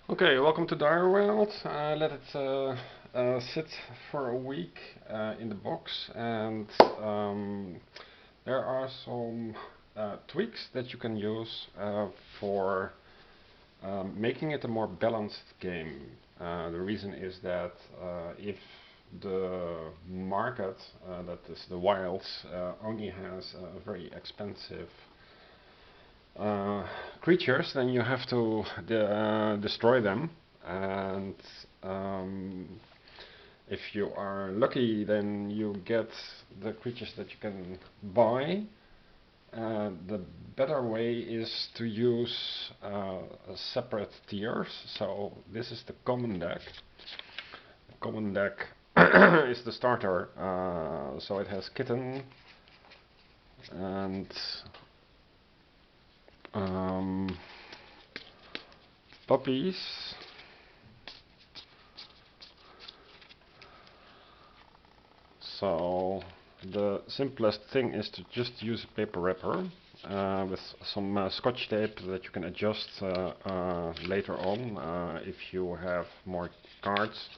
Okay, welcome to Direwild. Let it sit for a week in the box, and there are some tweaks that you can use for making it a more balanced game. The reason is that if the market, that is the wilds, only has a very expensive creatures, then you have to destroy them. And if you are lucky, then you get the creatures that you can buy. The better way is to use separate tiers. So this is the common deck. The common deck is the starter. So it has kitten and puppies. So the simplest thing is to just use a paper wrapper with some scotch tape that you can adjust later on if you have more cards.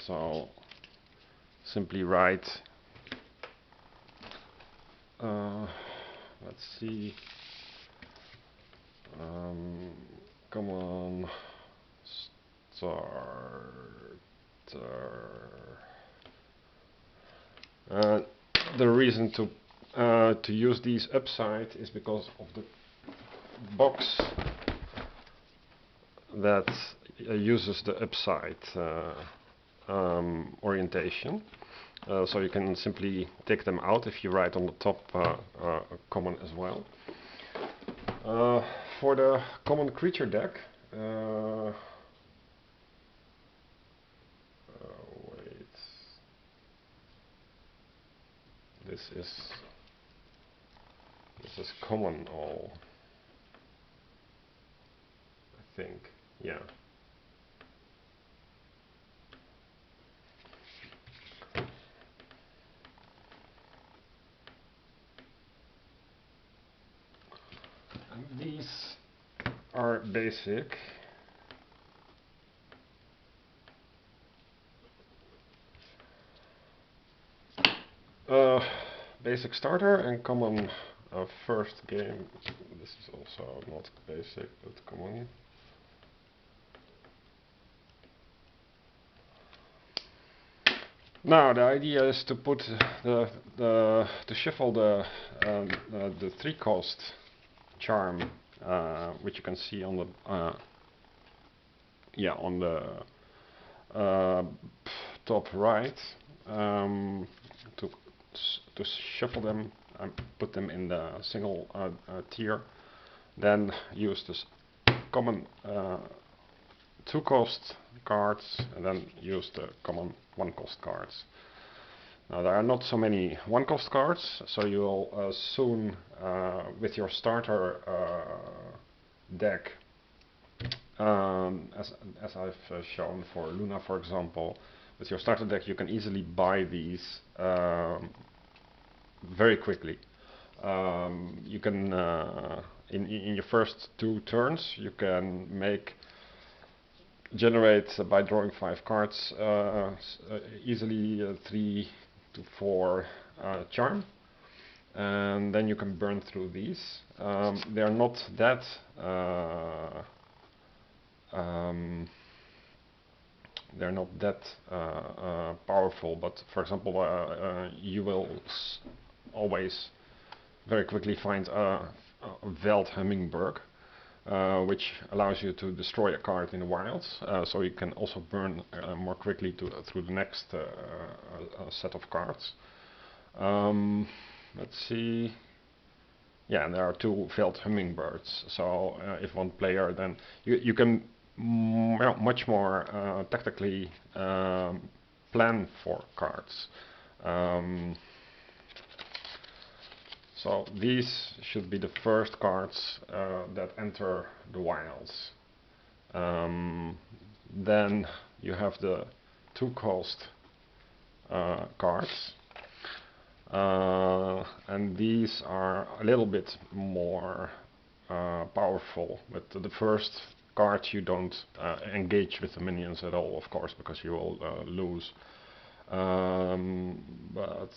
So simply write, let's see, come on, starter. The reason to use these upside is because of the box that uses the upside orientation. So you can simply take them out if you write on the top common as well. For the common creature deck, wait, this is common all, I think, yeah. And these are basic. Basic starter and common first game. This is also not basic, but common. Now the idea is to put to shuffle the 3-cost charm, which you can see on the on the top right, to shuffle them and put them in the single tier. Then use this common 2-cost cards, and then use the common 1-cost cards. Now there are not so many 1-cost cards, so you'll soon, with your starter deck, as I've shown for Luna, for example, with your starter deck you can easily buy these very quickly. You can in your first 2 turns you can generate by drawing 5 cards easily 3 to 4 charm, and then you can burn through these. They are not that powerful, but for example, you will always very quickly find a Veld Hummingbird, which allows you to destroy a card in the wilds, so you can also burn more quickly through the next set of cards. Let's see. Yeah, and there are 2 Veld Hummingbirds, so if one player, then you can much more tactically plan for cards. So these should be the first cards that enter the wilds. Then you have the 2-cost cards, and these are a little bit more powerful. With the first card you don't engage with the minions at all, of course, because you will lose. But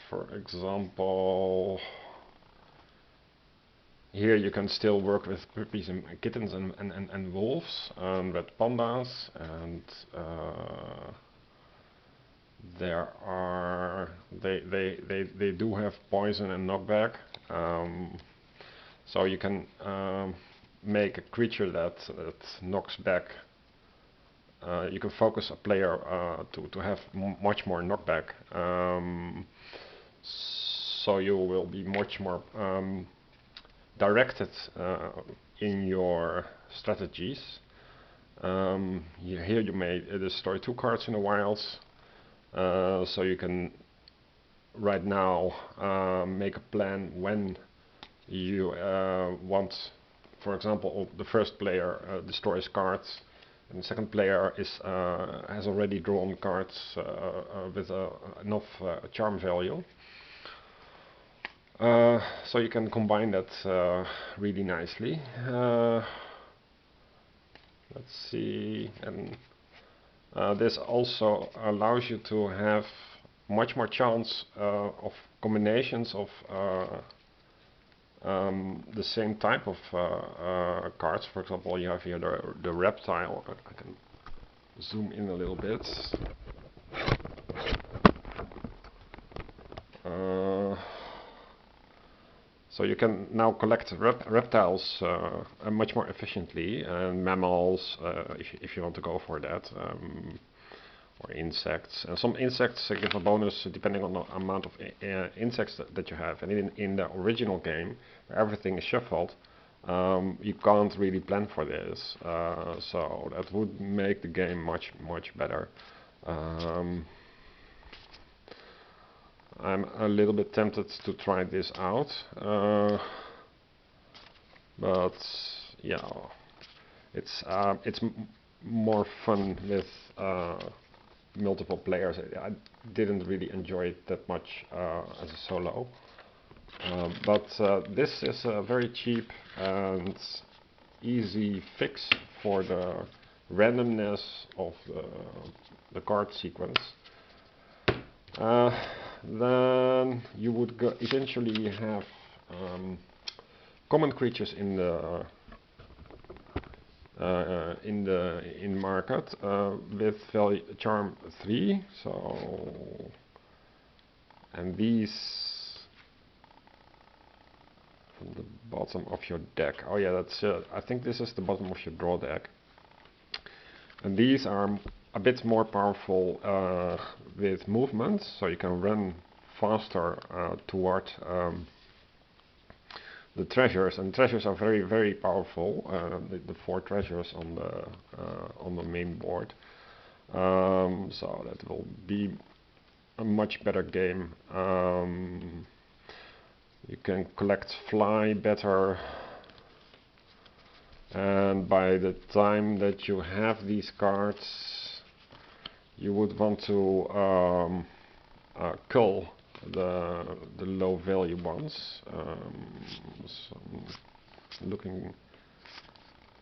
for example, here you can still work with puppies and kittens and wolves and red pandas, and there are they do have poison and knockback, so you can make a creature that knocks back. You can focus a player to have much more knockback, so you will be much more directed in your strategies. Here you may destroy 2 cards in the wilds, so you can right now make a plan when you want, for example, the first player destroys cards, and the second player has already drawn cards with enough charm value. So you can combine that really nicely. Let's see, and this also allows you to have much more chance of combinations of the same type of cards. For example, you have here the reptile. I can zoom in a little bit. So you can now collect reptiles much more efficiently, and mammals if you want to go for that, or insects. And some insects give a bonus depending on the amount of insects that you have. And in the original game, where everything is shuffled, you can't really plan for this. So that would make the game much better. I'm a little bit tempted to try this out, but yeah, it's more fun with multiple players. I didn't really enjoy it that much as a solo, but this is a very cheap and easy fix for the randomness of the card sequence. Then you would eventually have common creatures in market with value charm 3. So, and these from the bottom of your deck. Oh yeah, that's I think this is the bottom of your draw deck. And these are a bit more powerful with movement, so you can run faster toward the treasures, and treasures are very powerful. The 4 treasures on the main board, so that will be a much better game. You can collect fly better, and by the time that you have these cards, you would want to cull the low value ones. So I'm looking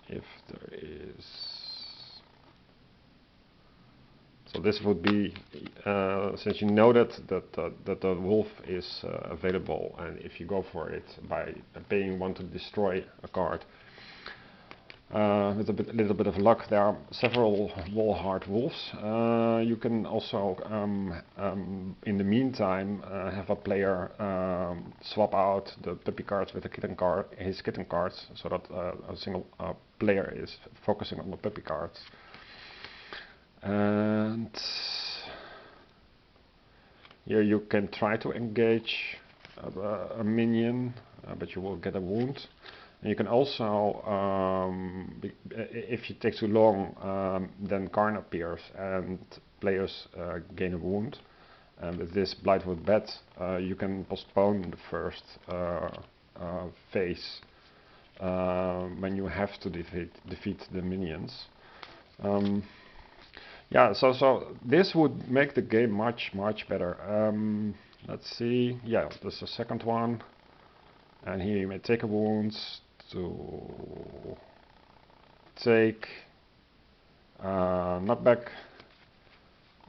if there is. So this would be since you know that the wolf is available, and if you go for it by paying 1 to destroy a card. With a little bit of luck, there are several wall-hard wolves. You can also, in the meantime, have a player swap out the puppy cards with his kitten cards, so that a single player is focusing on the puppy cards. And here you can try to engage a minion, but you will get a wound. And you can also, if you take too long, then Karn appears and players gain a wound. And with this Blightwood Bat, you can postpone the first phase when you have to defeat the minions. Yeah, so this would make the game much better. Let's see. Yeah, there's the second one. And here you may take a wound to take knockback,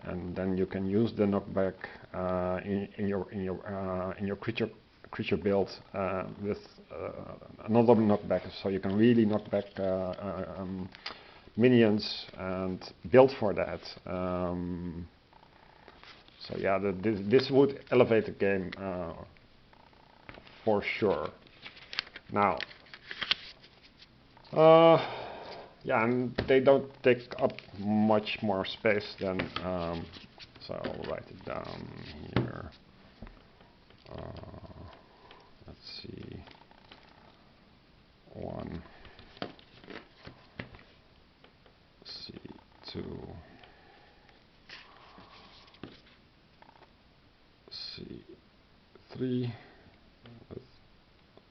and then you can use the knockback in your creature build with another knockback, so you can really knock back minions and build for that. So yeah, this would elevate the game for sure. Now, yeah, and they don't take up much more space than, so I'll write it down here. Let's see, 1, C2, C3,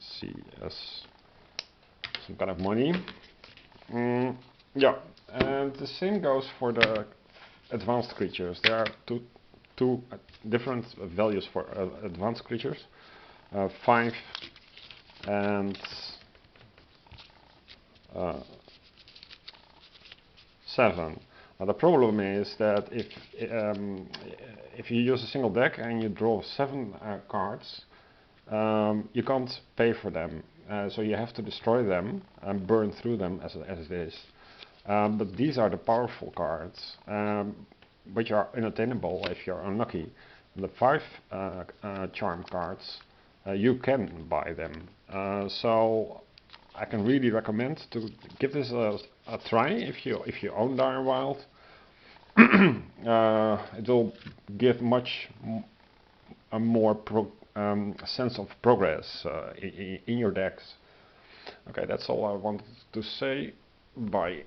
CS, some kind of money. Yeah, and the same goes for the advanced creatures. There are two different values for advanced creatures, 5 and 7. Now the problem is that if you use a single deck and you draw 7 cards, you can't pay for them, so you have to destroy them and burn through them as it is. But these are the powerful cards, which are unattainable if you're unlucky. The 5 charm cards, you can buy them. So I can really recommend to give this a try if you own Direwild. It will give much a more sense of progress in your decks. Okay, that's all I wanted to say. Bye.